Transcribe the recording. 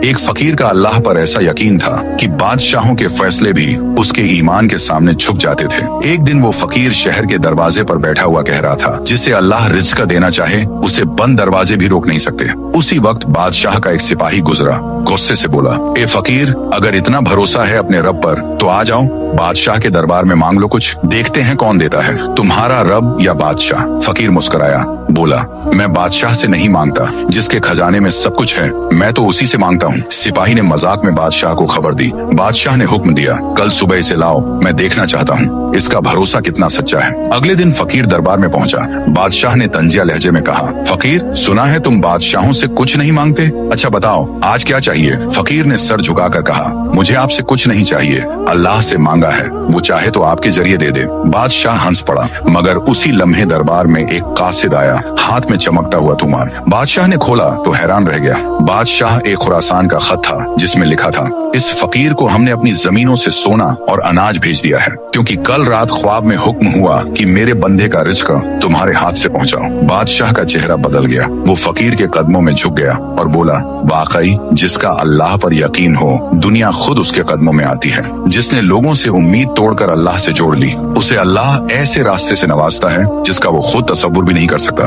एक फकीर का अल्लाह पर ऐसा यकीन था कि बादशाहों के फैसले भी उसके ईमान के सामने झुक जाते थे। एक दिन वो फकीर शहर के दरवाजे पर बैठा हुआ कह रहा था, जिसे अल्लाह रिज़्क देना चाहे उसे बंद दरवाजे भी रोक नहीं सकते। उसी वक्त बादशाह का एक सिपाही गुजरा, गुस्से से बोला, ए फकीर, अगर इतना भरोसा है अपने रब पर तो आ जाओ, बादशाह के दरबार में मांग लो कुछ, देखते हैं कौन देता है, तुम्हारा रब या बादशाह। फकीर मुस्कुराया, बोला, मैं बादशाह से नहीं मांगता, जिसके खजाने में सब कुछ है, मैं तो उसी से मांगता हूँ। सिपाही ने मजाक में बादशाह को खबर दी। बादशाह ने हुक्म दिया, कल सुबह इसे लाओ, मैं देखना चाहता हूँ इसका भरोसा कितना सच्चा है। अगले दिन फकीर दरबार में पहुंचा। बादशाह ने तंजिया लहजे में कहा, फकीर, सुना है तुम बादशाहों से कुछ नहीं मांगते, अच्छा बताओ आज क्या चाहिए। फकीर ने सर झुकाकर कहा, मुझे आपसे कुछ नहीं चाहिए, अल्लाह से मांगा है, वो चाहे तो आपके जरिए दे दे। बादशाह हंस पड़ा, मगर उसी लम्हे दरबार में एक कासिद आया, हाथ में चमकता हुआ तूमार। बादशाह ने खोला तो हैरान रह गया। बादशाह एक खुरासान का खत था, जिसमें लिखा था, इस फकीर को हमने अपनी जमीनों से सोना और अनाज भेज दिया है, क्योंकि कल रात ख्वाब में हुक्म हुआ कि मेरे बंदे का रिज़्क तुम्हारे हाथ से पहुंचाओ। बादशाह का चेहरा बदल गया, वो फकीर के कदमों में झुक गया और बोला, वाकई जिसका अल्लाह पर यकीन हो, दुनिया खुद उसके कदमों में आती है। जिसने लोगों से उम्मीद तोड़कर अल्लाह से जोड़ ली, उसे अल्लाह ऐसे रास्ते से नवाजता है जिसका वो खुद तसव्वुर भी नहीं कर सकता।